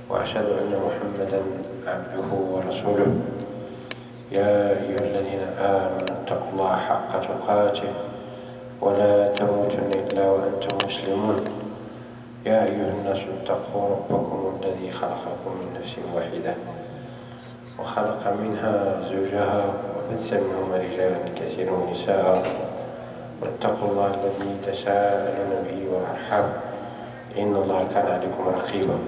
وأشهد أن محمدا عبده ورسوله. يا أيها الذين آمنوا اتقوا الله حق تقاته ولا تموتن إلا وأنتم مسلمون. يا أيها الناس اتقوا ربكم الذي خلقكم من نفس واحدة وخلق منها زوجها وبث منهما رجالا كثيرا ونساء، واتقوا الله الذي تساءلون به والأرحام إن الله كان عليكم رقيبا.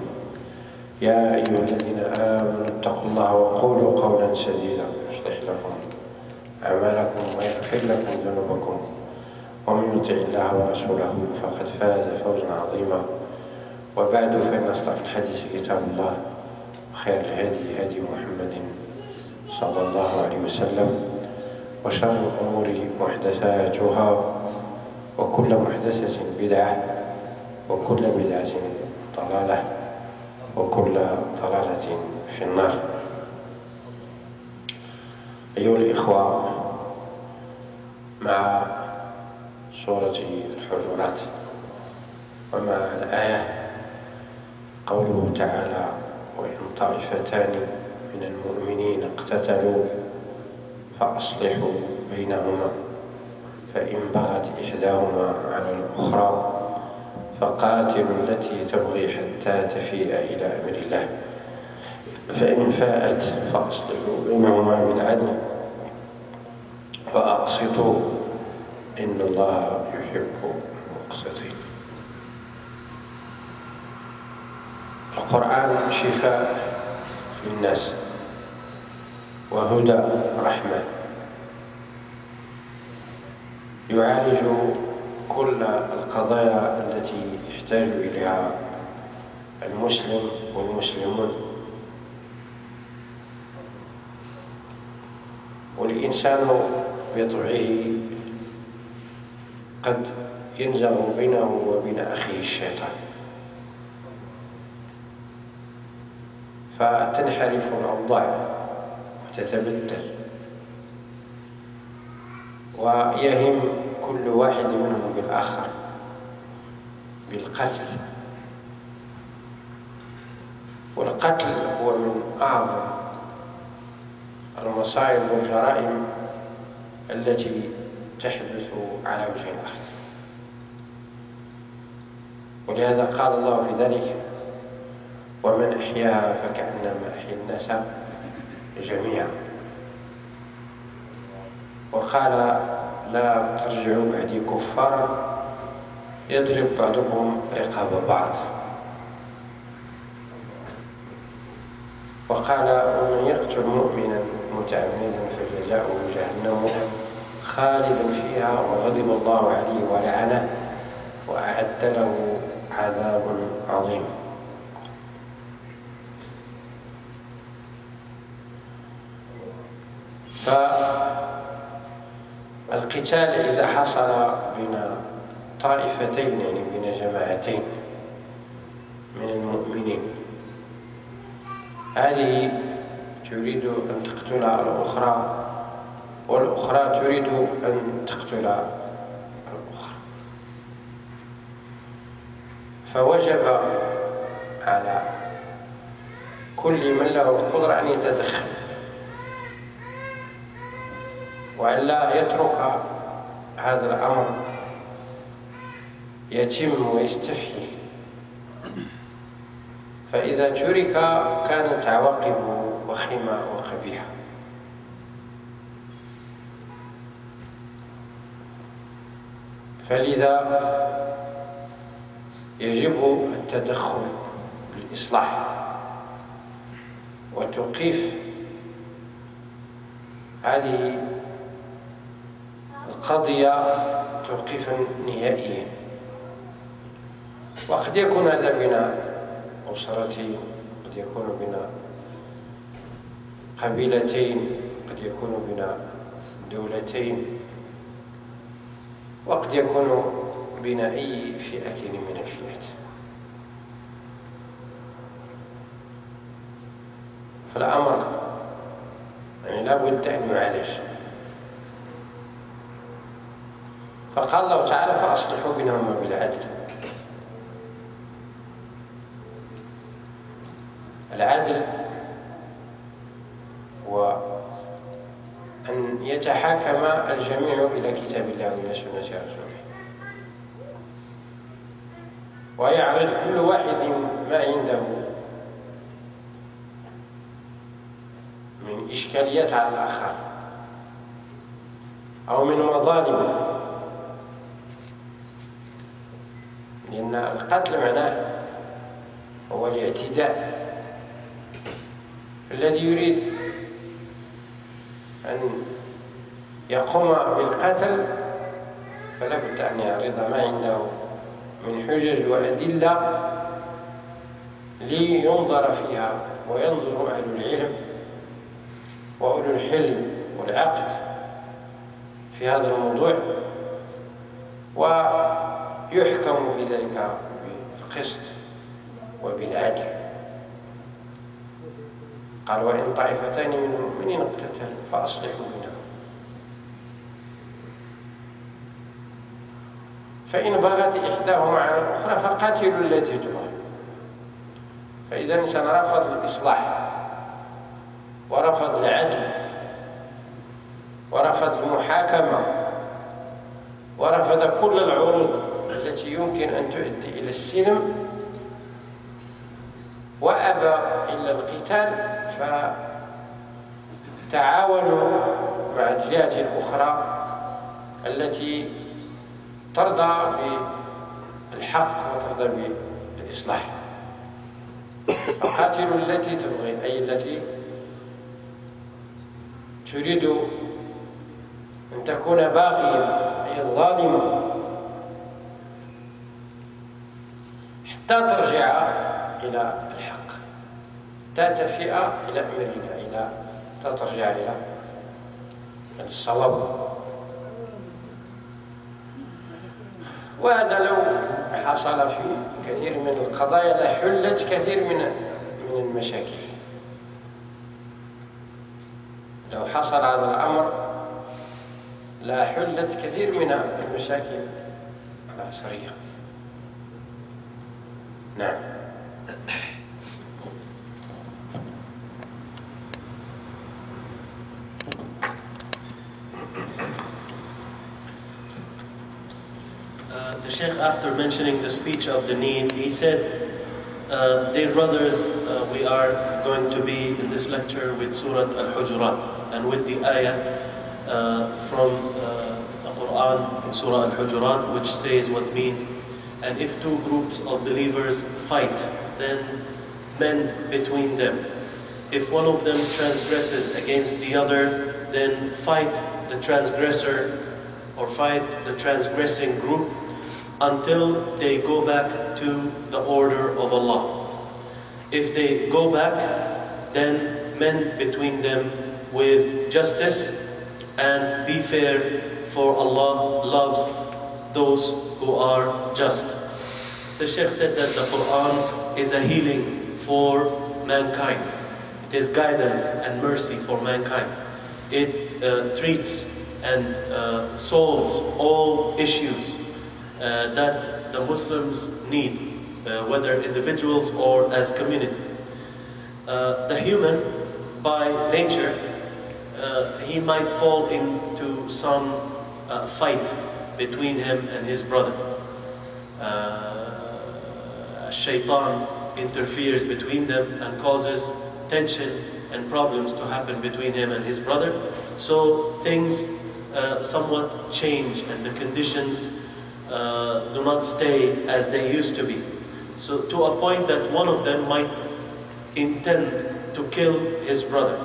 يا أيها الذين آمنوا اتقوا الله وقولوا قولا سديدا يصلح لكم أعمالكم ويغفر لكم ذنوبكم، ومن يطع الله ورسوله فقد فاز فوزا عظيما. وبعد، فإن أصدق الحديث كتاب الله، خير الهدي هدي محمد صلى الله عليه وسلم، وشر الأمور محدثاتها، وكل محدثة بدعة، وكل بدعة ضلالة، وكل ضلالة في النار. أيها الإخوة، مع سورة الحجرات ومع الآية قوله تعالى: وإن طائفتان من المؤمنين اقتتلوا فأصلحوا بينهما، فإن بغت إحداهما على الأخرى فقاتلوا التي تبغي حتى تفيء إلى أمر الله، فإن فاءت فأصلحوا بينهما بالعدل وأقسطوا إن الله يحب المقسطين. القرآن شفاء للناس وهدى رحمة، يعالج كل القضايا التي يحتاج إليها المسلم والمسلمون. والإنسان بطبعه قد ينزغ بينه وبين أخيه الشيطان، فتنحرف الأوضاع وتتبدل، ويهم كل واحد منهم بالآخر بالقتل. والقتل هو من أعظم المصائب والجرائم التي تحدث على وجه الأرض، ولهذا قال الله في ذلك: ومن أحياها فكأنما أحيا الناس جميعا. وقال: لا ترجعوا بعدي كفارا يضرب بعضكم رقاب بعض. وقال: ومن يقتل مؤمنا متعمدا فجزاؤه جهنم خالدا فيها وغضب الله عليه ولعنه وأعد له عذاب عظيم. فالقتال إذا حصل بين طائفتين، يعني بين جماعتين من المؤمنين، هذه تريد أن تقتل الأخرى والأخرى تريد أن تقتل الأخرى، فوجب على كل من له القدرة أن يتدخل وأن لا يترك هذا الأمر يتم ويستفحل، فإذا ترك كانت عواقبه وخيمة وقبيحة. فلذا يجب التدخل بالإصلاح وتوقيف هذه القضية توقيفا نهائيا. وقد يكون هذا بين أسرتين، قد يكون بين قبيلتين، قد يكون بين دولتين، وقد يكون بين أي فئة من الفئات. فالأمر يعني لا بد أن يعالج. فقال الله تعالى: فأصلحوا بينهما بالعدل. العدل وأن يتحاكم الجميع إلى كتاب الله وإلى سنة رسوله، ويعرض كل واحد ما عنده من إشكاليات على الآخر أو من مظالم، لأن القتل معناه هو الاعتداء. الذي يريد أن يقوم بالقتل فلا بد أن يعرض ما عنده من حجج وأدلة لينظر فيها، وينظر أهل العلم وأولو الحلم والعقد في هذا الموضوع، ويحكم في ذلك بالقسط وبالعدل. قال: وإن طائفتان من المؤمنين اقتتلوا فأصلحوا بينهما، فإن بغت إحداهما على الأخرى فقاتلوا التي تبغي. فإذا الإنسان رفض الإصلاح ورفض العدل ورفض المحاكمة ورفض كل العروض التي يمكن أن تؤدي إلى السلم، وأبى إلا القتال، فتعاونوا مع الجهات الأخرى التي ترضى بالحق وترضى بالإصلاح. فقاتلوا التي تبغي، أي التي تريد أن تكون باغية، أي الظالمة، حتى ترجع إلى الحق، تتفئ إلى أمر الله، إلى ترجع إلى الصواب. وهذا لو حصل في كثير من القضايا لحلت كثير من المشاكل. لو حصل هذا الأمر لحلت كثير من المشاكل العصرية. نعم. The Sheikh, after mentioning the speech of the need, he said, dear brothers, we are going to be in this lecture with Surah Al-Hujurat and with the ayah from the Quran in Surah Al-Hujurat, which says what means, and if two groups of believers fight, then mend between them. If one of them transgresses against the other, then fight the transgressor or fight the transgressing group until they go back to the order of Allah. If they go back, then mend between them with justice and be fair, for Allah loves those who are just. The Sheikh said that the Quran is a healing for mankind. It is guidance and mercy for mankind. It treats and solves all issues that the Muslims need, whether individuals or as community. The human, by nature, he might fall into some fight between him and his brother. Shaitan interferes between them and causes tension and problems to happen between him and his brother. So things somewhat change and the conditions do not stay as they used to be. So to a point that one of them might intend to kill his brother.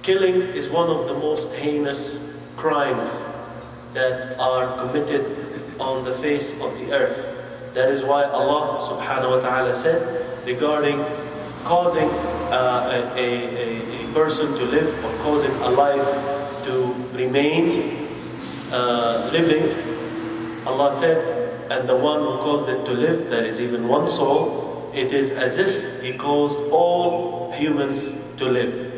Killing is one of the most heinous crimes that are committed on the face of the earth. That is why Allah subhanahu wa ta'ala said regarding causing a person to live or causing a life to remain living, Allah said, and the one who caused it to live, that is even one soul, it is as if he caused all humans to live.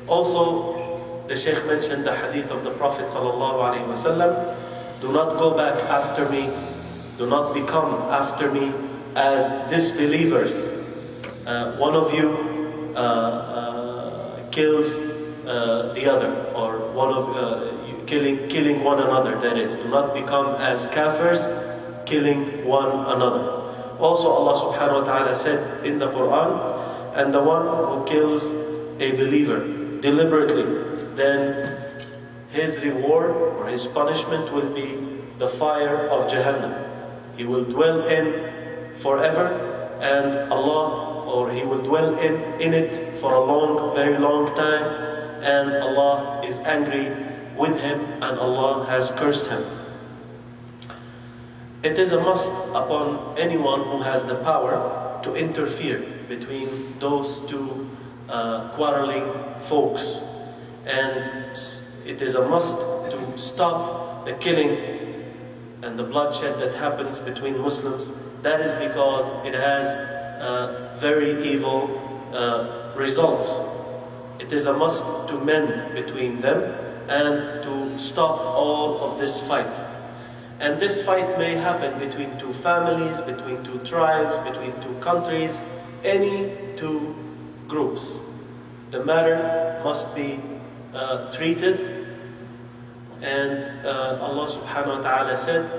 Also, the Sheikh mentioned the hadith of the Prophet ﷺ, do not go back after me, do not become after me as disbelievers. one of you kills the other, or one of you killing one another, that is. Do not become as kafirs, killing one another. Also Allah subhanahu wa ta'ala said in the Quran, and the one who kills a believer deliberately, then his reward or his punishment will be the fire of Jahannam. He will dwell in forever, and he will dwell in it for a long, very long time, and Allah is angry with him, and Allah has cursed him. It is a must upon anyone who has the power to interfere between those two quarreling folks, and it is a must to stop the killing and the bloodshed that happens between Muslims. That is because it has very evil results. It is a must to mend between them and to stop all of this fight. And this fight may happen between two families, between two tribes, between two countries, any two groups. The matter must be treated, and Allah subhanahu wa ta'ala said,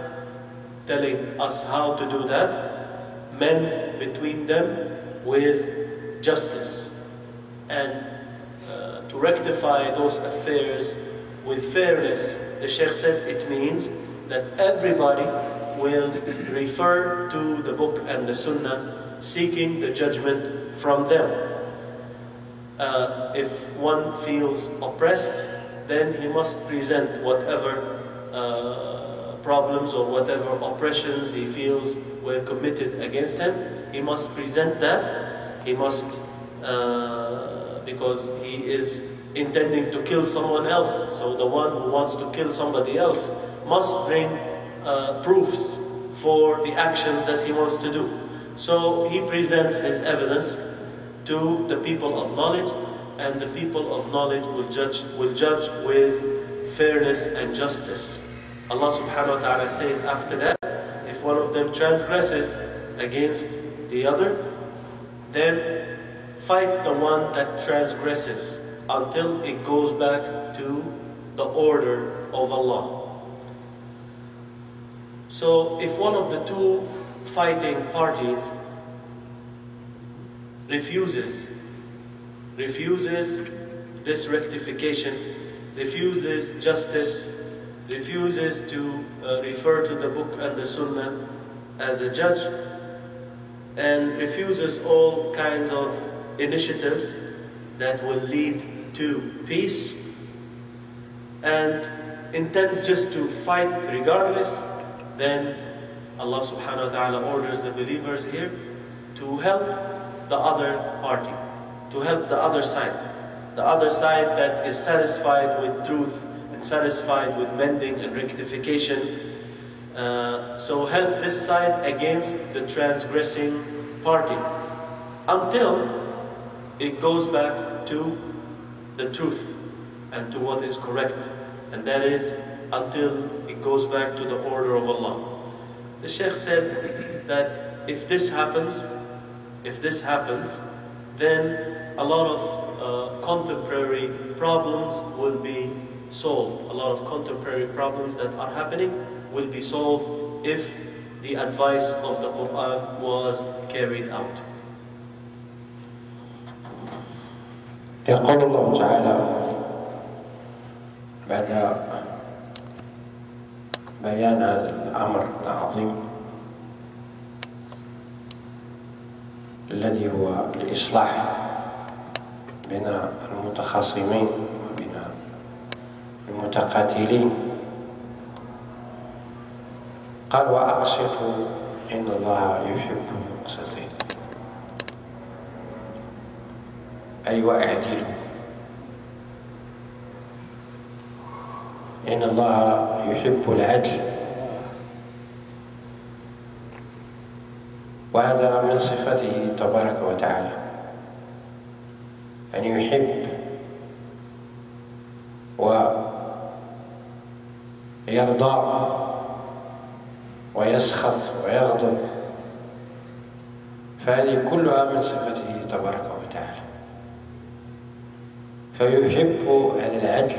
telling us how to do that: mend between them with justice, and to rectify those affairs with fairness. The Sheikh said it means that everybody will refer to the book and the sunnah, seeking the judgment from them. If one feels oppressed, then he must present whatever problems or whatever oppressions he feels were committed against him. He must present that. He must, because he is intending to kill someone else. So the one who wants to kill somebody else must bring proofs for the actions that he wants to do. So he presents his evidence to the people of knowledge, and the people of knowledge will judge with fairness and justice. Allah subhanahu wa ta'ala says after that, if one of them transgresses against the other, then fight the one that transgresses until it goes back to the order of Allah. So if one of the two fighting parties refuses this rectification, refuses justice, refuses to refer to the book and the sunnah as a judge, and refuses all kinds of initiatives that will lead to peace, and intends just to fight regardless, then Allah subhanahu wa ta'ala orders the believers here to help the other party, to help the other side that is satisfied with truth and satisfied with mending and rectification. So help this side against the transgressing party until it goes back to the truth and to what is correct, and that is until it goes back to the order of Allah. The Sheikh said that if this happens, then a lot of contemporary problems will be solved. A lot of contemporary problems that are happening will be solved if the advice of the Quran was carried out. يقول الله تعالى بعد بيان هذا الأمر العظيم الذي هو الإصلاح بين المتخاصمين وبين المتقاتلين، قال: وأقسطوا إن الله يحب المقسطين. أي واعدلوا، إن الله يحب العدل، وهذا من صفته تبارك وتعالى أن يحب ويرضى ويسخط ويغضب فهذه كلها من صفته تبارك وتعالى. فيحب على العدل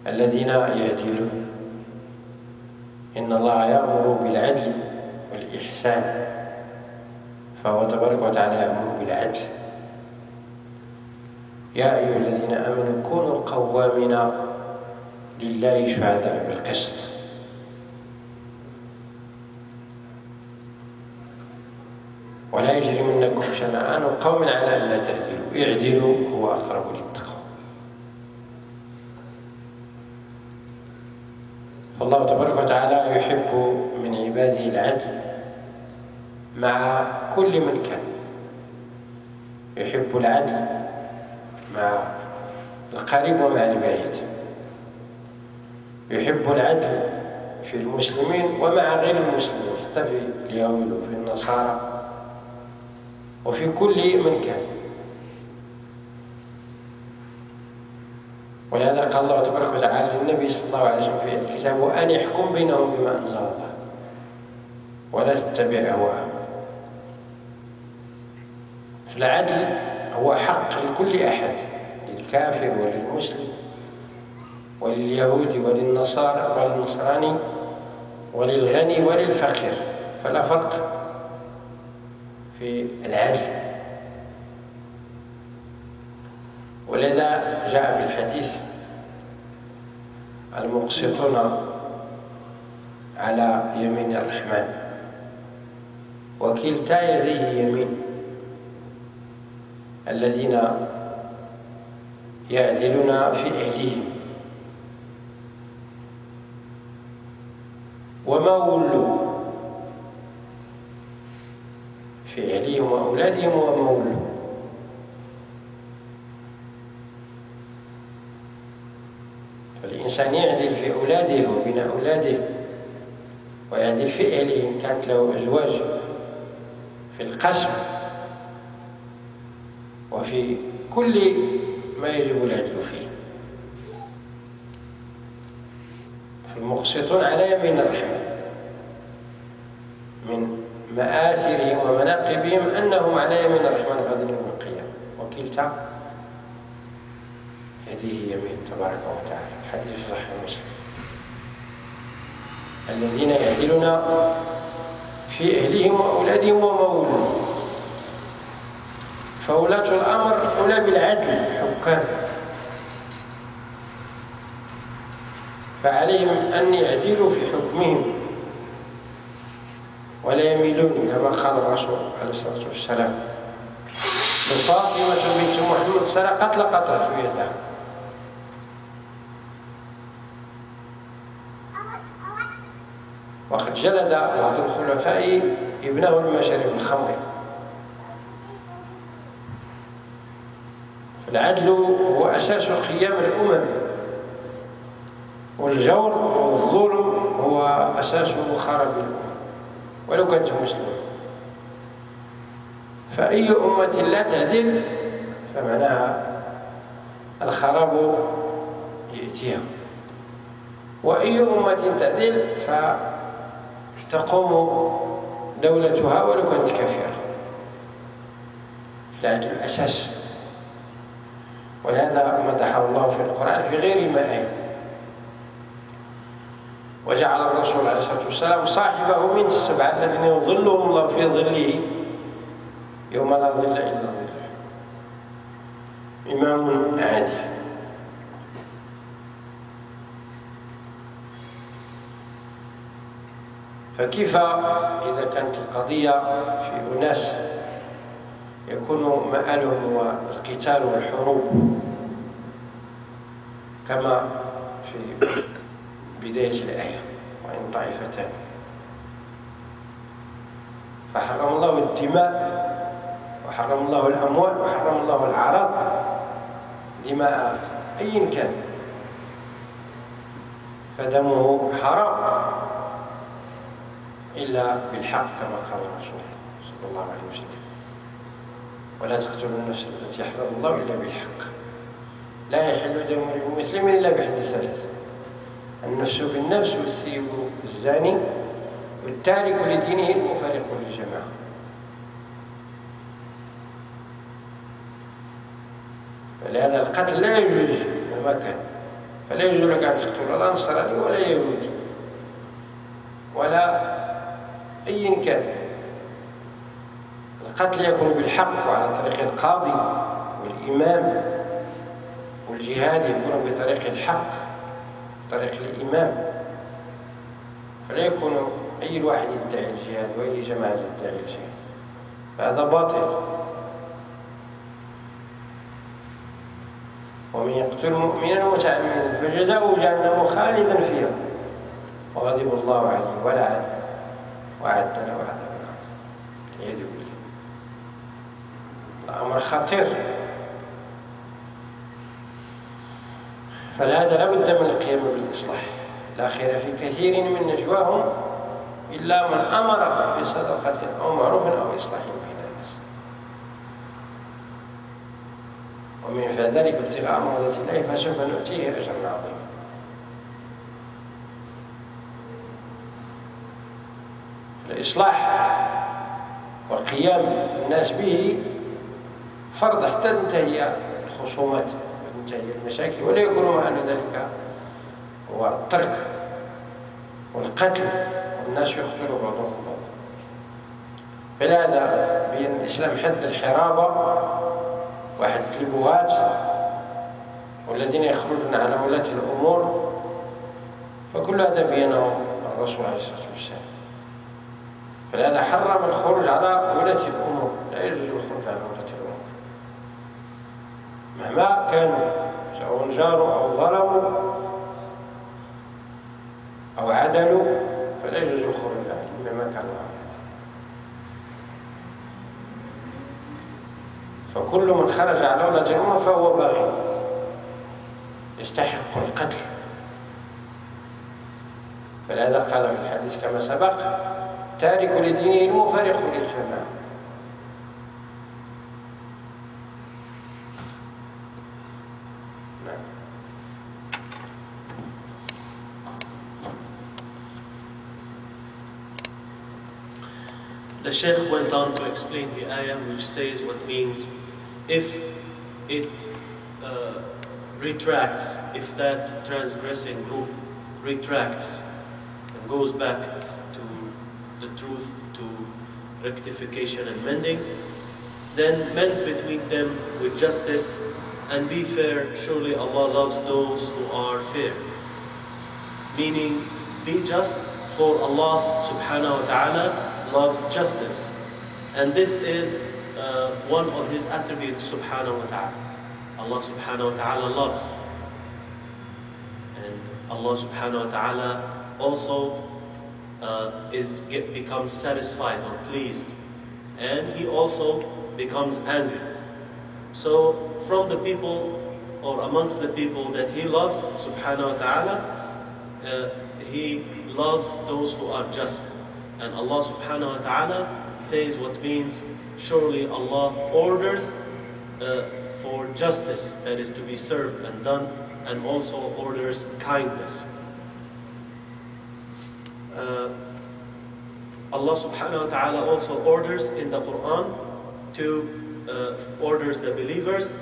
الذين يعدلون. إن الله يأمر بالعدل والإحسان، فهو تبارك وتعالى يأمر بالعدل. يا أيها الذين آمنوا كونوا قوامين لله شهداء بالقسط. ولا يجرمنكم شنآن قوم على ألا تعدلوا اعدلوا هو أقرب للتقوى. فالله تبارك وتعالى يحب من عباده العدل مع كل من كان. يحب العدل مع القريب ومع البعيد. يحب العدل في المسلمين ومع غير المسلمين، حتى في اليهود وفي النصارى وفي كل من كان. ولهذا قال الله تبارك وتعالى للنبي صلى الله عليه وسلم في الكتاب: وأن يحكم بينهم بما أنزل الله ولا تتبع أهواءهم. فالعدل هو حق لكل أحد، للكافر وللمسلم ولليهود وللنصارى وللنصراني وللغني وللفقير، فلا فرق في العدل. ولذا جاء في الحديث: المقسطون على يمين الرحمن وكلتا يديه يمين. الذين يعدلون في أهلهم وما ولوا، في أهلهم وأولادهم وما ولوا. فالإنسان يعدل في أولاده وبين أولاده، ويعدل في أهله إن كانت له أزواج، في القسم وفي كل ما يجب العدل فيه. فالمقسطون على يمين الرحمن من مآثرهم ومناقبهم أنهم على يمين الرحمن غدا يوم القيامة، وكلتا يديه يمين تبارك وتعالى. حديث صحيح مسلم. الذين يعدلون في أهلهم وأولادهم وما ولوا. فولاة الأمر أولى بالعدل حكام، فعليهم أن يعدلوا في حكمهم ولا يميلون، كما قال الرسول عليه الصلاة والسلام: فاطمة بنت محمد سرقت لقطعت يدها. وقد جلد بعض الخلفاء ابنه لما شرب الخمر. العدل هو أساس قيام الأمم، والجور والظلم هو أساس خراب الأمم ولو كانت مسلمة. فأي أمة لا تعدل فمعناها الخراب يأتيها، وأي أمة تعدل فتقوم دولتها ولو كانت كافرة. العدل الأساس، ولهذا مدحه الله في القرآن في غير ما آية. وجعل الرسول عليه الصلاة والسلام صاحبه من السبعة الذين يظلهم الله في ظله يوم لا ظل إلا ظله. إمام عادل. فكيف إذا كانت القضية في أناس يكون مآلهم هو القتال والحروب، كما في بداية الآية: وإن طائفتان. فحرم الله الدماء وحرم الله الأموال وحرم الله الأعراض، دماء أي كان فدمه حرام إلا بالحق، كما قال الرسول صلى الله عليه وسلم: ولا تقتلوا النفس التي حرم الله إلا بالحق، لا يحل دم مسلم إلا بإحدى ثلاث: النفس بالنفس والثيب الزاني والتارك لدينه المفارق للجماعة. فلهذا القتل لا يجوز مهما كان، فلا يجوز لك أن تقتل لا نصراني ولا يهودي ولا أي كان. القتل يكون بالحق وعلى طريق القاضي والإمام، والجهاد يكون بطريق الحق طريق الإمام، فلا يكون أي واحد يدعي الجهاد وأي جماعة تدعي الجهاد، فهذا باطل. ومن يقتل مؤمنا متعمدا فجزاؤه جهنم خالدا فيها وغضب الله عليه ولعنه وأعد له عذابا عظيما. والعياذ بالله. الأمر خطير، فلهذا لا بد من القيام بالإصلاح. لا خير في كثير من نجواهم إلا من أمر بصدقة أو معروف أو إصلاح بين الناس، ومن ذلك ابتغاء مرضات الله فسوف نؤتيه أجرا عظيما. الإصلاح وقيام الناس به فرض حتى تنتهي الخصومات وتنتهي المشاكل، ولا يكون معنى ذلك هو الترك والقتل والناس يقتل بعضهم بعضا. فلهذا بين الإسلام حد الحرابة وحد البغاة والذين يخرجون على ولاة الأمور، فكل هذا بينه الرسول عليه الصلاة والسلام. فلهذا حرم الخروج على ولاة الأمور، لا يجوز الخروج على ولاة الأمور مهما كانوا، سواء جاروا أو ظلموا أو عدلوا، فلا يجوز الخروج عليهم مهما كان الله. فكل من خرج على ولاة الأمور فهو باغي يستحق القتل. فلهذا قال في الحديث كما سبق: تارك لدينه المفارق للجماعة. The Sheikh went on to explain the ayah which says what means if it retracts, if that transgressing group retracts and goes back to the truth, to rectification and mending, then mend between them with justice and be fair. Surely Allah loves those who are fair. Meaning, be just, for Allah subhanahu wa ta'ala loves justice. And this is one of His attributes subhanahu wa ta'ala. Allah subhanahu wa ta'ala loves. And Allah subhanahu wa ta'ala also becomes satisfied or pleased. And He also becomes angry. So from the people or amongst the people that He loves subhanahu wa ta'ala, He loves those who are just. And Allah subhanahu wa ta'ala says what means, surely Allah orders for justice that is to be served and done, and also orders kindness. Allah subhanahu wa ta'ala also orders in the Quran orders the believers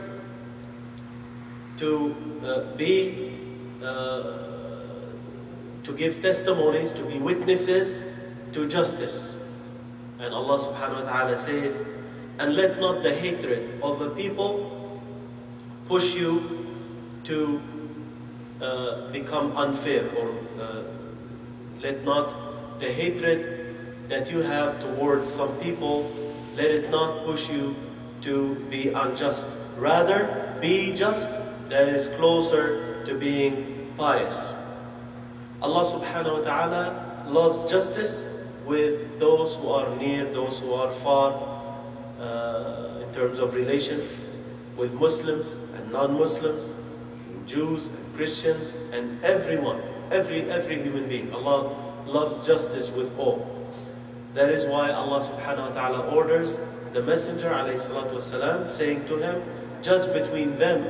to give testimonies, to be witnesses to justice. And Allah subhanahu wa ta'ala says, and let not the hatred of the people push you to become unfair, or let not the hatred that you have towards some people, let it not push you to be unjust. Rather, be just, that is closer to being pious. Allah subhanahu wa ta'ala loves justice with those who are near, those who are far, in terms of relations, with Muslims and non-Muslims, Jews and Christians, and everyone, every human being. Allah loves justice with all. That is why Allah subhanahu wa ta'ala orders the Messenger alayhi salatu wasalam, saying to him, judge between them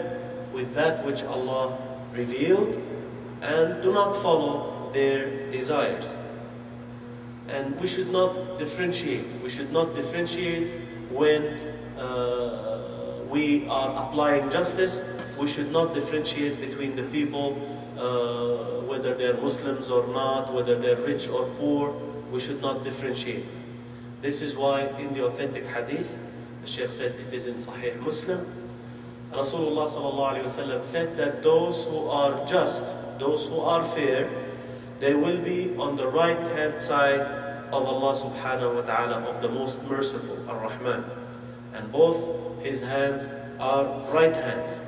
with that which Allah revealed, and do not follow their desires. And we should not differentiate. We should not differentiate when we are applying justice. We should not differentiate between the people, whether they're Muslims or not, whether they're rich or poor. We should not differentiate. This is why in the authentic hadith, the Sheikh said it is in Sahih Muslim, Rasulullah sallallahu alaihi wasallam said that those who are just, those who are fair, they will be on the right hand side of Allah subhanahu wa ta'ala, of the most merciful, Ar-Rahman. And both his hands are right hands.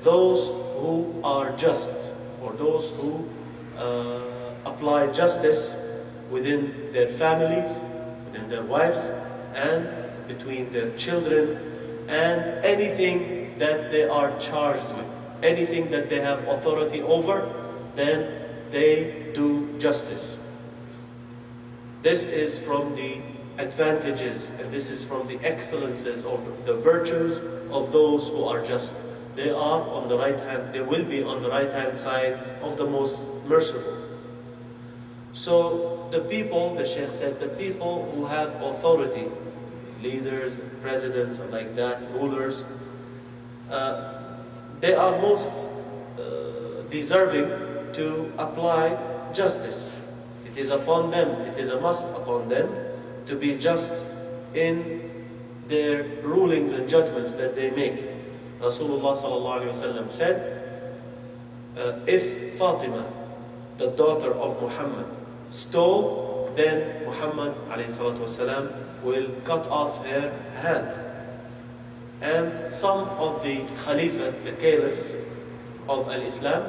Those who are just, or those who apply justice within their families, within their wives, and between their children, and anything that they are charged with, anything that they have authority over, then they do justice. This is from the advantages, and this is from the excellences of the virtues of those who are just. They are on the right hand, they will be on the right hand side of the most merciful. So the people, the Sheikh said, the people who have authority, leaders, presidents, and like that, rulers, they are most deserving to apply justice. It is upon them, it is a must upon them to be just in their rulings and judgments that they make. Rasulullah sallallahu alaihi wasallam said, if Fatima, the daughter of Muhammad, stole, then Muhammad alayhi salatu wasalam will cut off her hand. And some of the Khalifas, the caliphs of Al-Islam,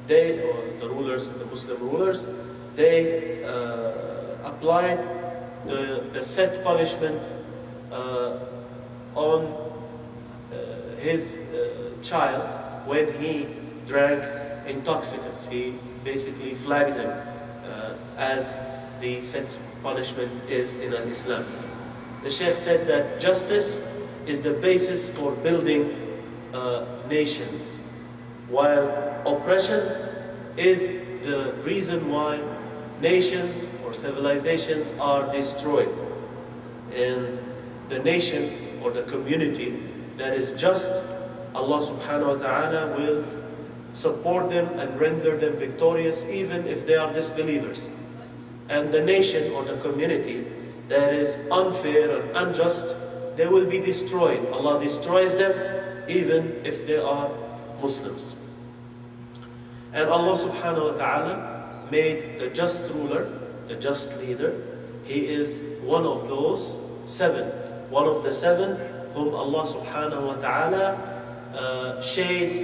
they, or the rulers, the Muslim rulers, they applied the set punishment on his child when he drank intoxicants. He basically flagged him as the set punishment is in Islam. The Sheikh said that justice is the basis for building nations, while oppression is the reason why nations or civilizations are destroyed. And the nation or the community that is just, Allah subhanahu wa ta'ala will support them and render them victorious even if they are disbelievers. And the nation or the community that is unfair and unjust, they will be destroyed. Allah destroys them even if they are Muslims. And Allah subhanahu wa ta'ala made the just ruler, the just leader, he is one of those seven. One of the seven whom Allah subhanahu wa ta'ala shades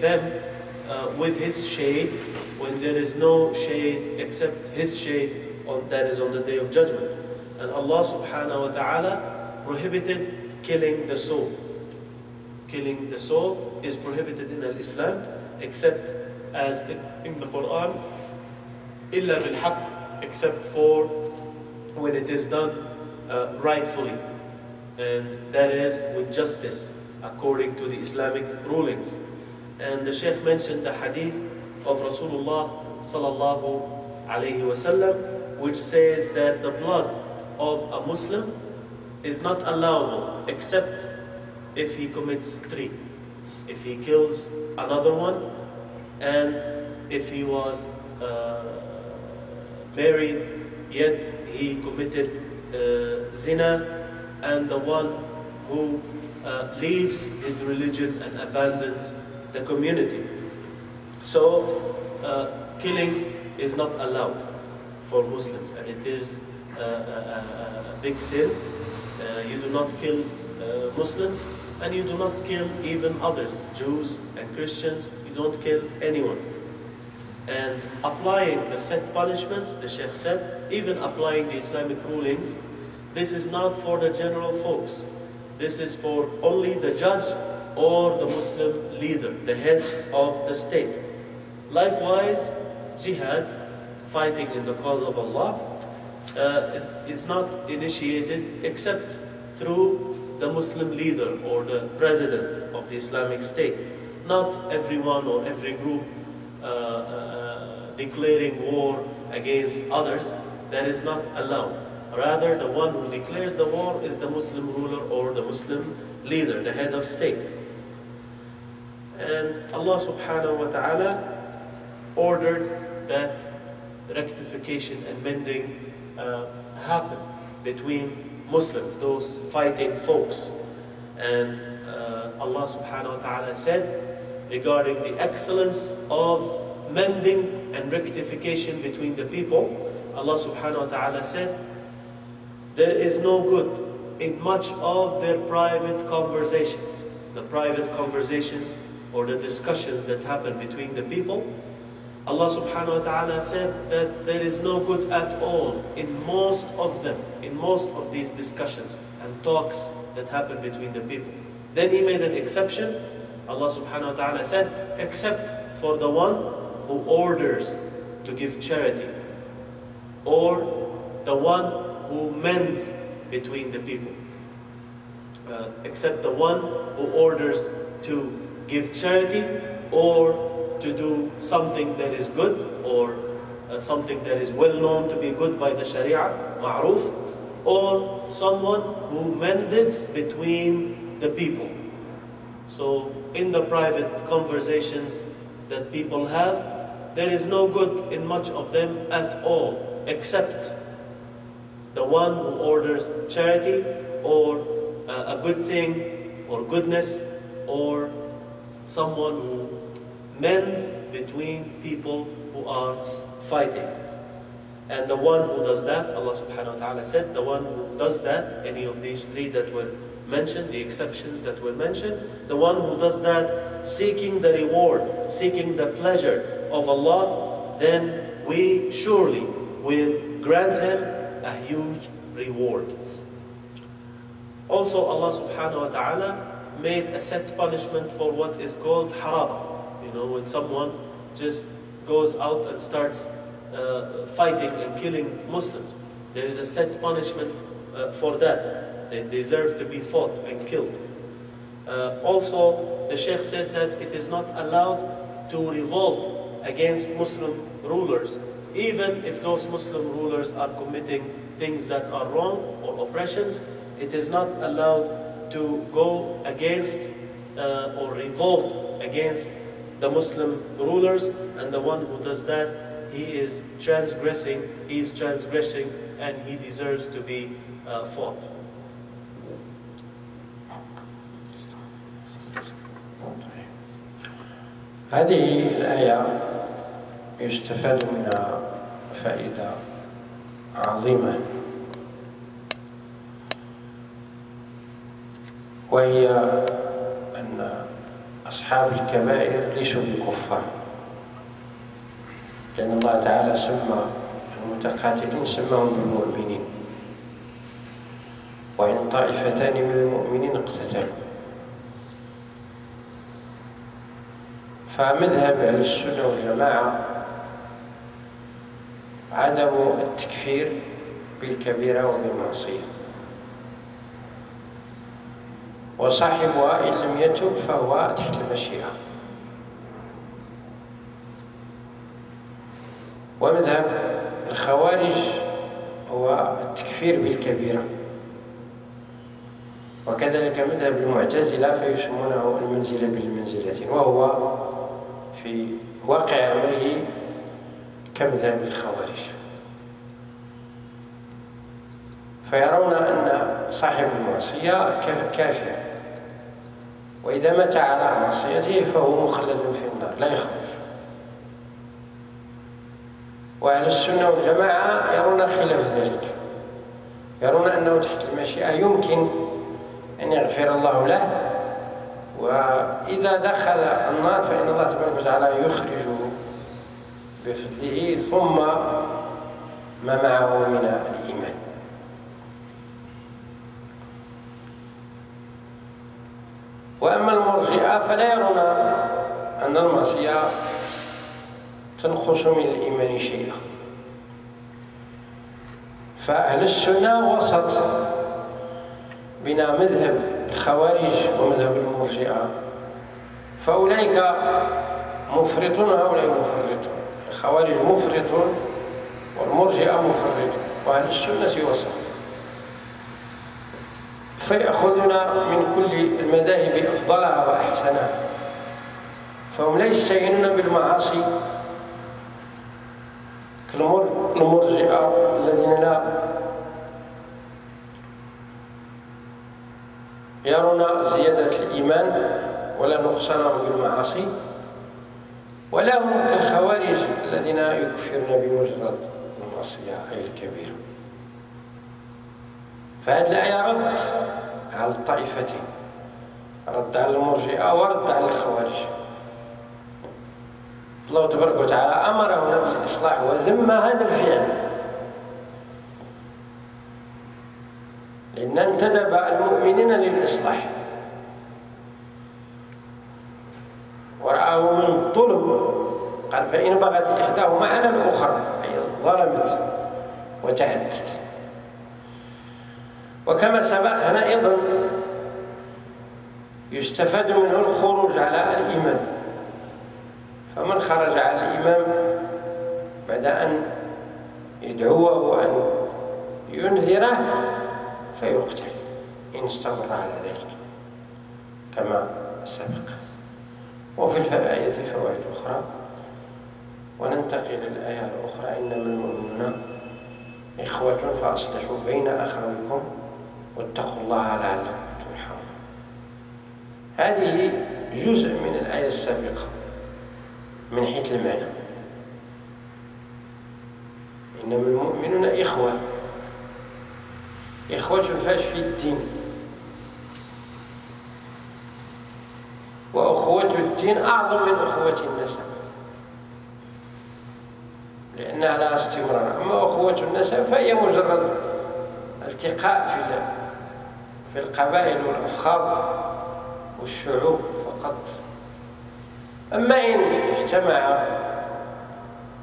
them with his shade when there is no shade except his shade that is on the day of judgment. And Allah subhanahu wa ta'ala prohibited killing the soul. Killing the soul is prohibited in Islam, except as in the Quran, illa bil haqq, except for when it is done rightfully, and that is with justice according to the Islamic rulings. And the Sheikh mentioned the hadith of Rasulullah sallallahu alayhi wasallam, which says that the blood of a Muslim is not allowable except if he commits three. If he kills another one, and if he was married yet he committed zina, and the one who leaves his religion and abandons the community. So killing is not allowed for Muslims, and it is a big sin. You do not kill Muslims, and you do not kill even others, Jews and Christians. You don't kill anyone. And applying the set punishments, the Sheikh said, even applying the Islamic rulings, this is not for the general folks. This is for only the judge or the Muslim leader, the head of the state. Likewise, jihad, fighting in the cause of Allah, it is not initiated except through the Muslim leader or the president of the Islamic State. Not everyone or every group declaring war against others. that is not allowed. Rather, the one who declares the war is the Muslim ruler or the Muslim leader, the head of state. And Allah subhanahu wa ta'ala ordered that rectification and mending happen between Muslims, those fighting folks. And Allah subhanahu wa ta'ala said regarding the excellence of mending and rectification between the people, Allah subhanahu wa ta'ala said, there is no good in much of their private conversations. The private conversations or the discussions that happen between the people, Allah subhanahu wa ta'ala said that there is no good at all in most of them, in most of these discussions and talks that happen between the people. Then He made an exception. Allah subhanahu wa ta'ala said, except for the one who orders to give charity, or the one who mends between the people. Except the one who orders to give charity, or to do something that is good, or something that is well known to be good by the Sharia, ma'ruf, or someone who mended between the people. So in the private conversations that people have, there is no good in much of them at all, except the one who orders charity, or a good thing, or goodness, or someone who mends between people who are fighting. And the one who does that, Allah subhanahu wa ta'ala said, the one who does that, any of these three that were mentioned, the exceptions that were mentioned, the one who does that seeking the reward, seeking the pleasure of Allah, then we surely will grant him a huge reward. Also, Allah subhanahu wa ta'ala made a set punishment for what is called haram. You know, when someone just goes out and starts fighting and killing Muslims, there is a set punishment for that. They deserve to be fought and killed. Also, the Sheikh said that it is not allowed to revolt against Muslim rulers, even if those Muslim rulers are committing things that are wrong or oppressions. It is not allowed to go against or revolt against the Muslim rulers, and the one who does that, he is transgressing, and he deserves to be fought. هذه الآية يستفاد منها فائدة عظيمة، وهي أن أصحاب الكبائر ليسوا بكفار، لأن الله تعالى سمى المتقاتلين سماهم بالمؤمنين، وإن طائفتان من المؤمنين اقتتلوا. فمذهب أهل السنة والجماعة عدم التكفير بالكبيرة وبالمعصية، وصاحبها إن لم يتب فهو تحت المشيئة. ومذهب الخوارج هو التكفير بالكبيرة، وكذلك مذهب المعتزلة فيسمونه المنزلة بالمنزلة، وهو في واقع أمره كمذهب الخوارج. فيرون أن صاحب المعصية كافر، وإذا مات على معصيته فهو مخلد في النار لا يخرج. وأهل السنة والجماعة يرون خلاف ذلك، يرون أنه تحت المشيئة يمكن أن يغفر الله له، وإذا دخل النار فإن الله تبارك وتعالى يخرجه بفضله ثم ما معه من الإيمان. وأما المرجئة فلا يرون أن المعصية تنقص من الإيمان شيئا. فأهل السنة وسط بين مذهب الخوارج ومذهب المرجئة، فأولئك مفرطون وهؤلاء مفرطون. الخوارج مفرطون والمرجئة مفرطون. وأهل السنة وسط، فيأخذون من كل المذاهب أفضلها وأحسنها، فهم لا يستهينون بالمعاصي كالمرجئة الذين لا يرون زيادة الإيمان ولا نقصانهم بالمعاصي، ولا هم كالخوارج الذين يكفرون بمجرد المعصية أي الكبيرة. فهذه الآية رد على الطائفتين، رد على المرجئة ورد على الخوارج. الله تبارك وتعالى أمرنا بالإصلاح وذم هذا الفعل، لأن انتدب المؤمنين للإصلاح ورآه من الظلم، قال فإن بغت إحداهما على الأخرى أي ظلمت وتعدت. وكما سبقنا أيضا يستفاد منه الخروج على الإمام، فمن خرج على الإمام بعد أن يدعوه وأن ينذره فيقتل إن استمر على ذلك كما سبق. وفي الآية فوائد أخرى، وننتقل للآية الأخرى: إنما المؤمنون إخوة فأصلحوا بين أخويكم واتقوا الله لعلكم ترحمون. هذه جزء من الآية السابقة من حيث المعنى. إنما المؤمنون إخوة فاش في الدين، وأخوة الدين أعظم من أخوة النسب لأنها لها استمرار. أما أخوة النسب فهي مجرد التقاء في القبائل والأفخاذ والشعوب فقط. أما إن اجتمع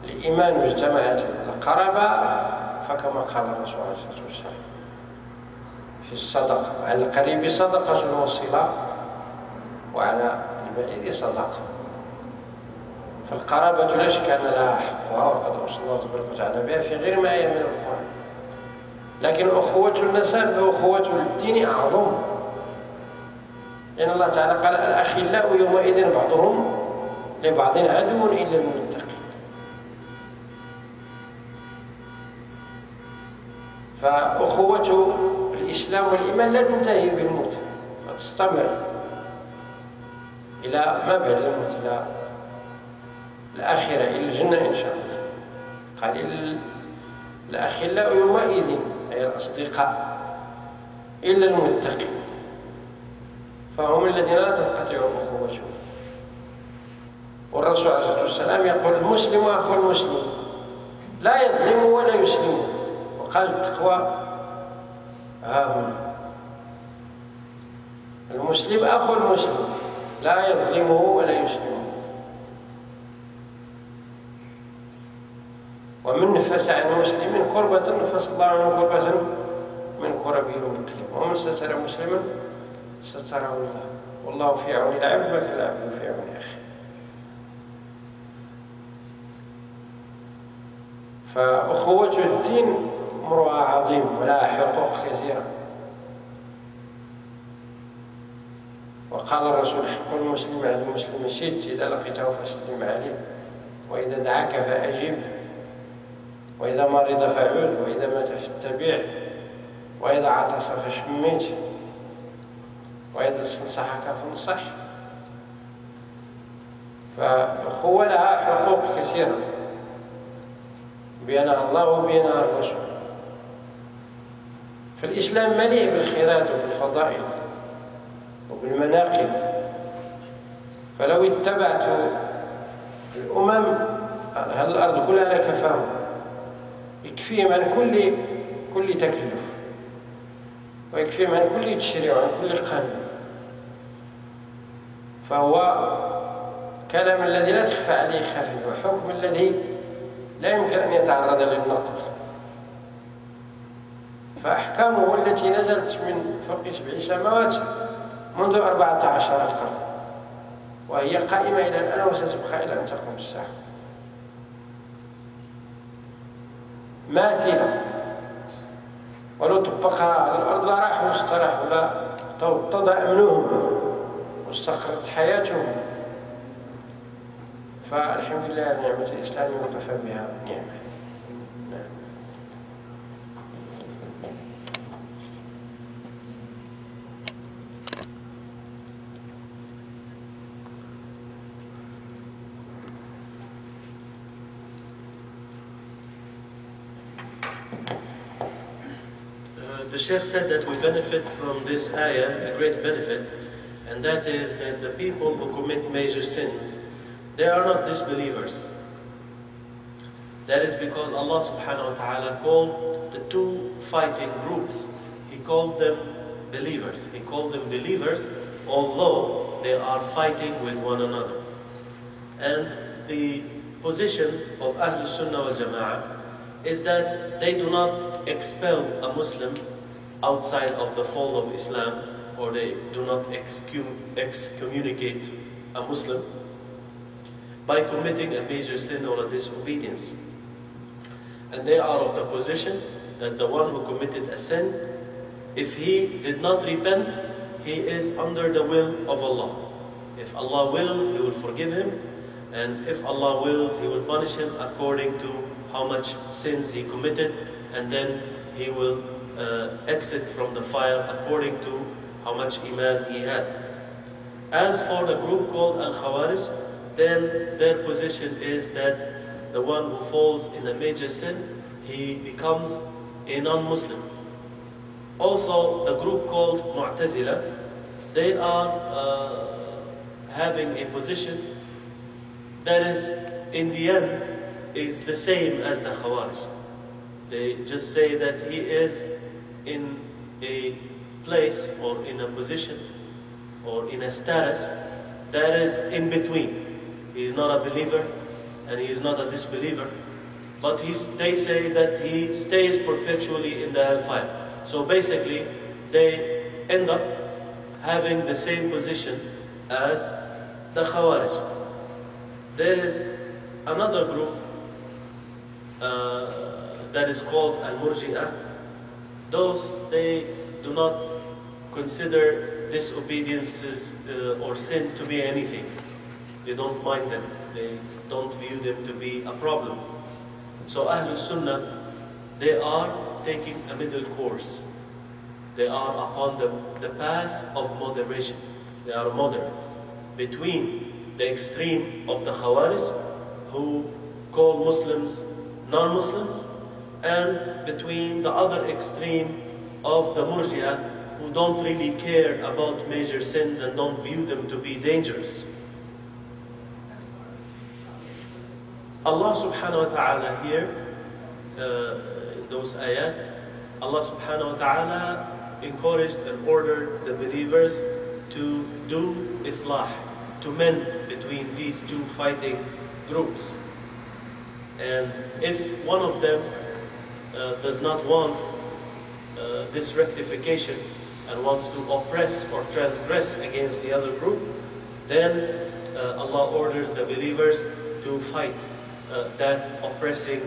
الإيمان واجتمعت القرابة فكما قال الرسول عليه الصلاة والسلام في الصدقة: على القريب صدقة وصلة وعلى البعيد صدقة. فالقرابة لا شك أن لها حقها، وقد أوصى الله تبارك وتعالى بها في غير ما آية من القرآن. لكن أخوة النسب وأخوة الدين أعظم، لأن الله تعالى قال: الأخلاء يومئذ بعضهم لبعض عدو إلا المتقين. فأخوة الإسلام والإيمان لا تنتهي بالموت، تستمر إلى ما بعد الموت، إلى الآخرة، إلى الجنة إن شاء الله. قال: الأخلاء يومئذ أي الأصدقاء إلا المتقين، فهم الذين لا تنقطع أخوتهم. والرسول عليه الصلاة والسلام يقول: المسلم أخو المسلم لا يظلم ولا يسلم. وقال: التقوى ها هنا. المسلم أخو المسلم لا يظلمه ولا يسلمه. ومن نفس عن مسلم كربة نفس الله عنه كربة من كرب يوم القيامة، ومن ستر مسلما ستره الله، والله في عون العبد ما كان العبد في عون أخيه. فأخوة الدين أمرها عظيم ولها حقوق كثيرة. وقال الرسول: حق المسلم على المسلم 6: إذا لقيته فاسلم عليه، وإذا دعاك فأجب، وإذا مرض فعود، وإذا مات فاتبع، وإذا عطس فشمت، وإذا استنصحك فانصح. فالأخوة لها حقوق كثيرة بينها الله وبينها الرسول. فالإسلام مليء بالخيرات وبالفضائل وبالمناقب. فلو اتبعت الأمم هل الأرض كلها لكفاهم، يكفيهم عن كل تكلف، ويكفيهم عن كل تشريع وعن كل قانون. فهو كلام الذي لا تخفى عليه خافية، وحكم الذي لا يمكن أن يتعرض للنقد. فأحكامه التي نزلت من فوق 7 سماوات منذ 14 قرن، وهي قائمة إلى الآن وستبقى إلى أن تقوم الساعة، ماثلة ولو طبقها على الأرض راحوا واستراحوا، لا توطد أمنهم واستقرت حياتهم. فالحمد لله نعمة الإسلام وكفى بها نعمة. The Sheikh said that we benefit from this ayah, a great benefit, and that is that the people who commit major sins, they are not disbelievers. That is because Allah subhanahu wa ta'ala called the two fighting groups, He called them believers. He called them believers although they are fighting with one another. And the position of Ahlul Sunnah wal Jama'ah is that they do not expel a Muslim outside of the fold of Islam, or they do not excommunicate a Muslim by committing a major sin or a disobedience. And they are of the position that the one who committed a sin, if he did not repent, he is under the will of Allah. If Allah wills, He will forgive him, and if Allah wills, He will punish him according to how much sins he committed, and then he will exit from the fire according to how much iman he had. As for the group called Al-Khawarij, then their position is that the one who falls in a major sin, he becomes a non-Muslim. Also, the group called Mu'tazila, they are having a position that is, in the end, is the same as the Khawarij. They just say that he is in a place or in a position or in a status that is in between. He is not a believer and he is not a disbeliever, but they say that he stays perpetually in the hellfire. So basically, they end up having the same position as the Khawarij. There is another group that is called Al-Murji'ah. Those, they do not consider disobediences or sin to be anything. They don't mind them. They don't view them to be a problem. So Ahlul Sunnah, they are taking a middle course. They are upon the path of moderation. They are moderate between the extreme of the Khawarij, who call Muslims non-Muslims, and between the other extreme of the Murji'ah, who don't really care about major sins and don't view them to be dangerous. Allah subhanahu wa ta'ala here, in those ayat, Allah subhanahu wa ta'ala encouraged and ordered the believers to do islah, to mend between these two fighting groups. And if one of them does not want this rectification and wants to oppress or transgress against the other group, then Allah orders the believers to fight that oppressing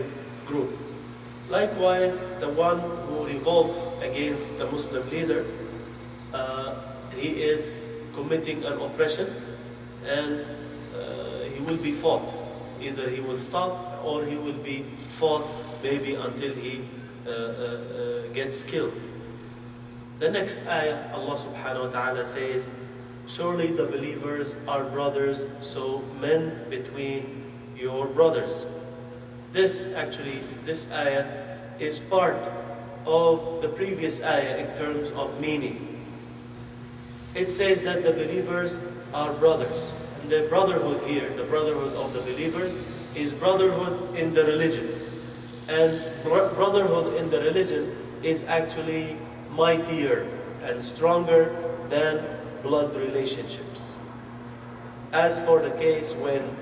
group. Likewise, the one who revolts against the Muslim leader, he is committing an oppression, and he will be fought. Either he will stop or he will be fought maybe until he gets killed. The next ayah, Allah subhanahu wa ta'ala says, surely the believers are brothers, so mend between your brothers. This ayah is part of the previous ayah in terms of meaning. It says that the believers are brothers. And the brotherhood here, the brotherhood of the believers, is brotherhood in the religion. And brotherhood in the religion is actually mightier and stronger than blood relationships. As for the case when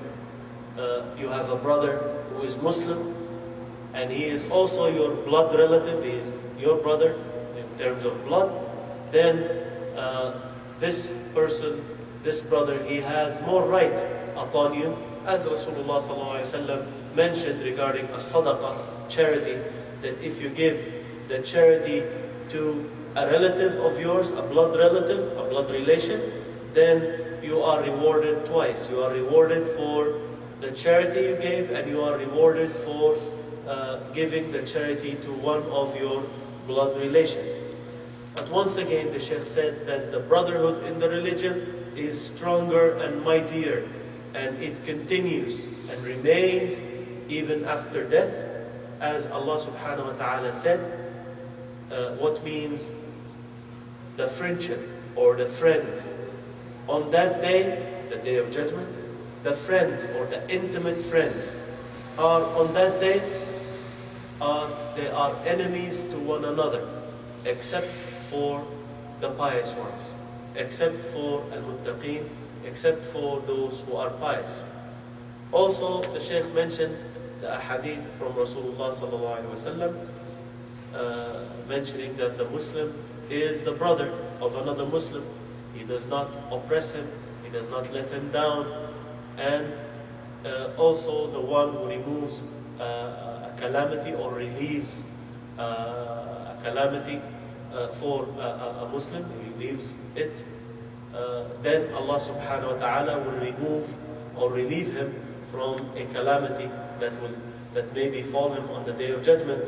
you have a brother who is Muslim, and he is also your blood relative, he is your brother in terms of blood, then this person, this brother, he has more right upon you, as Rasulullah ﷺ mentioned regarding a sadaqah, charity, that if you give the charity to a relative of yours, a blood relative, a blood relation, then you are rewarded twice. You are rewarded for the charity you gave, and you are rewarded for giving the charity to one of your blood relations. But once again, the Sheikh said that the brotherhood in the religion is stronger and mightier, and it continues and remains even after death, as Allah subhanahu wa ta'ala said. What means the friendship or the friends on that day, the day of judgment? The friends or the intimate friends are on that day, they are enemies to one another, except for the pious ones, except for al-muttaqeen, except for those who are pious. Also, the Shaykh mentioned the hadith from Rasulullah sallallahu alaihi wasallam, mentioning that the Muslim is the brother of another Muslim. He does not oppress him, he does not let him down, and also the one who removes a calamity or relieves a calamity for a Muslim, he relieves it, then Allah subhanahu wa ta'ala will remove or relieve him from a calamity that may befall him on the day of judgment.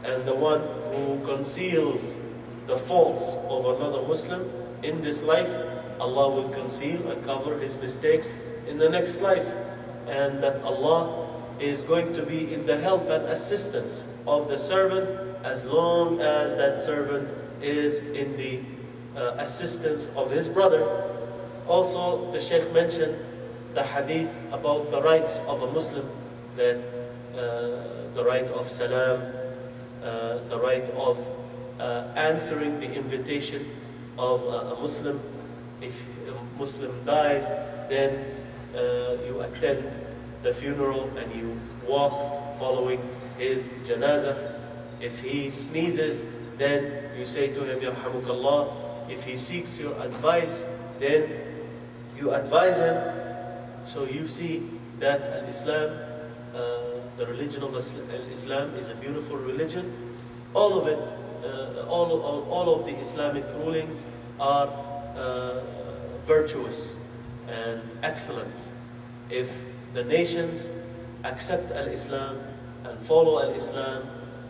And the one who conceals the faults of another Muslim in this life, Allah will conceal and cover his mistakes in the next life. And that Allah is going to be in the help and assistance of the servant as long as that servant is in the assistance of his brother. Also, the Shaykh mentioned the hadith about the rights of a Muslim, that the right of salam, the right of answering the invitation of a Muslim. If a Muslim dies, then you attend the funeral and you walk following his janazah. If he sneezes, then you say to him, Yarhamukallah. If he seeks your advice, then you advise him. So you see that Islam, the religion of Islam, is a beautiful religion. All of it, all of the Islamic rulings are virtuous and excellent. If the nations accept al-Islam and follow al-Islam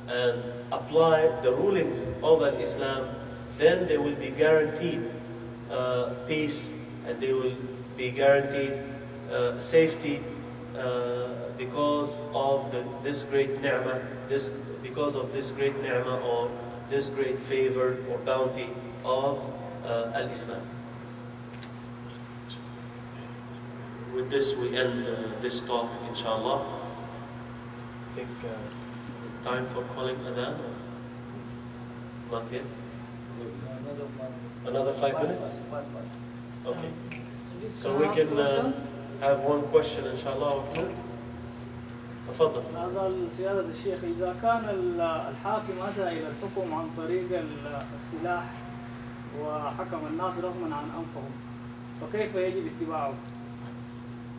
and apply the rulings of al-Islam, then they will be guaranteed peace, and they will be guaranteed safety because of this great ni'mah, because of this great ni'mah or this great favor or bounty of al-Islam. With this, we end this talk, inshallah. I think is it time for calling adhan? Not yet? Another 5 minutes? Okay. So we can have one question, inshallah, or two. تفضل. هذا سيادة الشيخ، إذا كان الحاكم أتى إلى الحكم عن طريق السلاح وحكم الناس رغما عن أنفهم، فكيف يجب اتباعه؟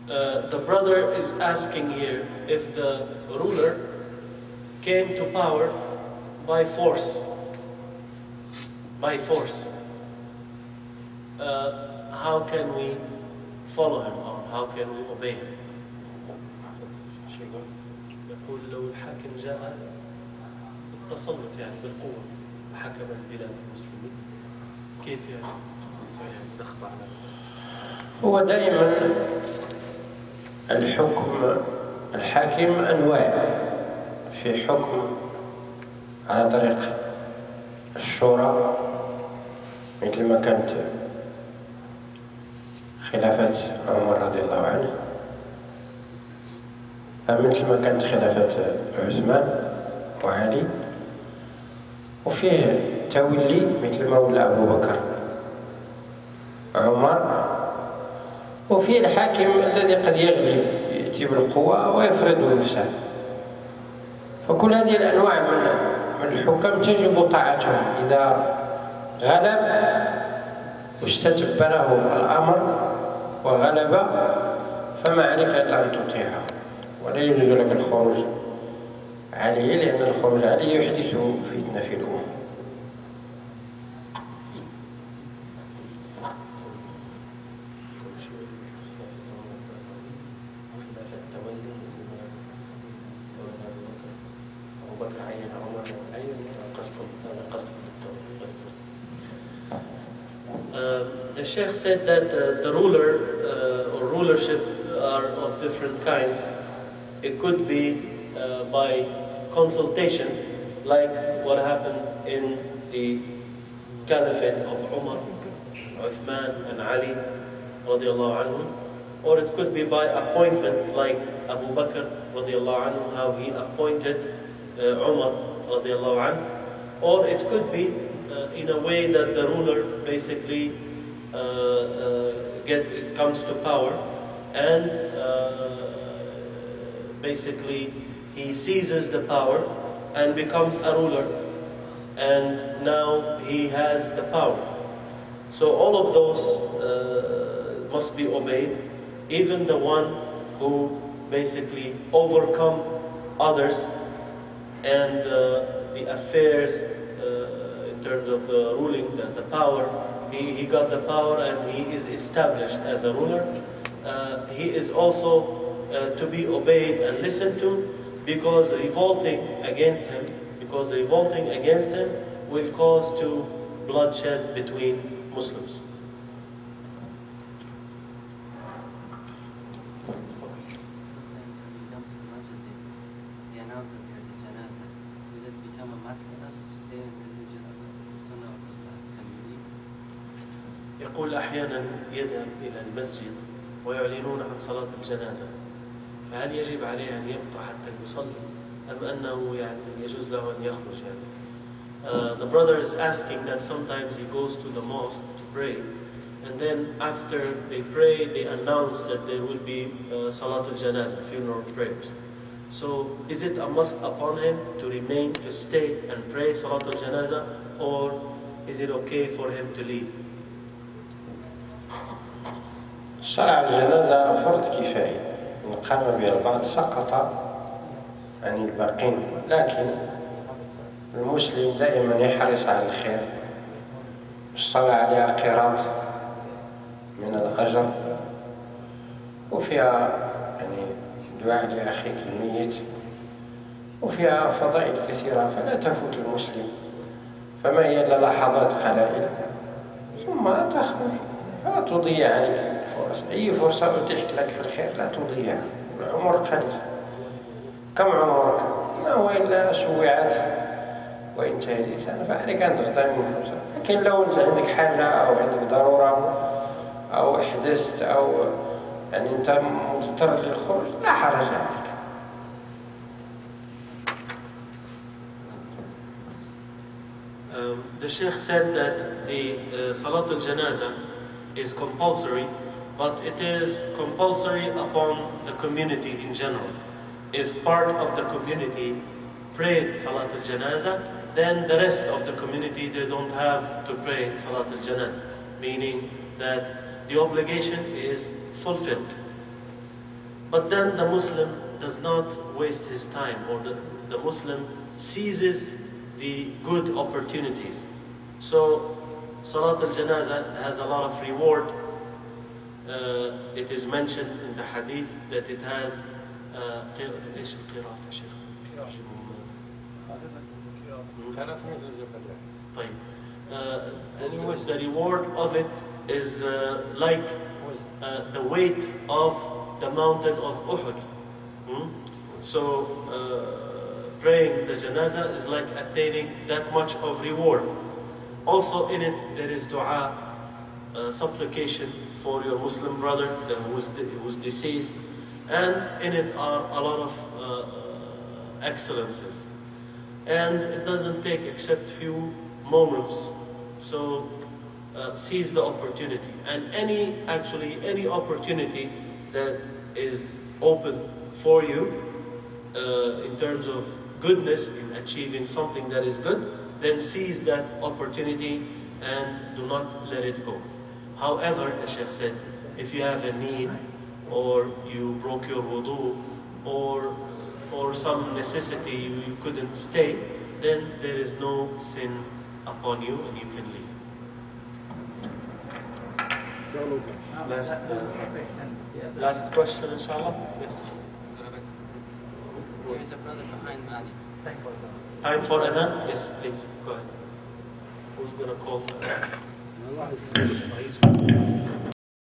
The brother is asking here if the ruler came to power by force. How can we follow him, or how can we obey him? يقول لو الحاكم جاء بالتسلط يعني بالقوة حكم البلاد المسلمين، كيف يعني نخضع له؟ هو دائما الحكم الحاكم أنواع، في حكم على طريق الشورى مثل ما كانت خلافة عمر رضي الله عنه، مثل ما كانت خلافة عثمان وعلي، وفيه تولي مثل ما ولى أبو بكر عمر، وفيه الحاكم الذي قد يغلب يأتي بالقوة ويفرض نفسه. فكل هذه الأنواع من الحكام تجب طاعتهم. إذا غلب واستتب له الأمر وغلب فما عليك إلا أن تطيعه، ولا يجوز لك الخروج عليه، لأن الخروج عليه يحدث فتنة في الأمة. The Sheikh said that the ruler or rulership are of different kinds. It could be by consultation, like what happened in the caliphate of Umar, Uthman and Ali radiallahu anhu, or it could be by appointment, like Abu Bakr radiallahu anhu, how he appointed Umar radiallahu anhu, or it could be in a way that the ruler basically comes to power and basically he seizes the power and becomes a ruler, and now he has the power. So all of those must be obeyed, even the one who basically overcome others and the affairs in terms of ruling, the power. He got the power and he is established as a ruler. He is also to be obeyed and listened to, because revolting against him will cause to bloodshed between Muslims. يقول أحيانا يذهب إلى المسجد ويعلنون عن صلاة الجنازة، فهل يجب عليه أن يبقى حتى يصلي أم أنه يعني يجوز له أن يخرج يعني؟ The brother is asking that sometimes he goes to the mosque to pray, and then after they pray, they announce that there will be Salat al-Janazah, funeral prayers. So is it a must upon him to remain, to stay and pray Salat al-Janazah, or is it okay for him to leave? الصلاة على الجنازة فرض كفاية، إن قام به البعض سقط عن الباقين، لكن المسلم دائما يحرص على الخير. الصلاة عليها قيراط من الأجر، وفيها يعني دعاء لأخيك الميت، وفيها فضائل كثيرة فلا تفوت المسلم. فما هي إلا لحظات قلائل ثم تخرج، فلا تضيع عليك الفرص. أي فرصة أتيحت لك في الخير لا تضيعها، العمر قليل. كم عمرك؟ ما هو إلا سويعات وانتهى الإنسان، فعليك أن تغتنم الفرصة. لكن لو أنت عندك حاجة أو عندك ضرورة أو أحدثت أو يعني أنت مضطر للخروج لا حرج عليك. The Sheikh said that the Salat al-Janazah is compulsory, but it is compulsory upon the community in general. If part of the community prayed Salat al-Janazah, then the rest of the community, they don't have to pray Salat al-Janazah, meaning that the obligation is fulfilled. But then the Muslim does not waste his time, or the Muslim seizes the good opportunities. So Salat al-Janazah has a lot of reward. It is mentioned in the hadith that it has the reward of it is like the weight of the mountain of Uhud. So praying the janazah is like attaining that much of reward. Also in it there is dua, supplication for your Muslim brother who was deceased, and in it are a lot of excellences. And it doesn't take except few moments, so seize the opportunity. And any opportunity that is open for you in terms of goodness, in achieving something that is good, then seize that opportunity and do not let it go. However, the Sheikh said, if you have a need, or you broke your wudu, or for some necessity you couldn't stay, then there is no sin upon you and you can leave. Last question, inshallah. Yes. There is a brother behind Mali. Time for adhan? Yes, please. Go ahead. Who's going to call?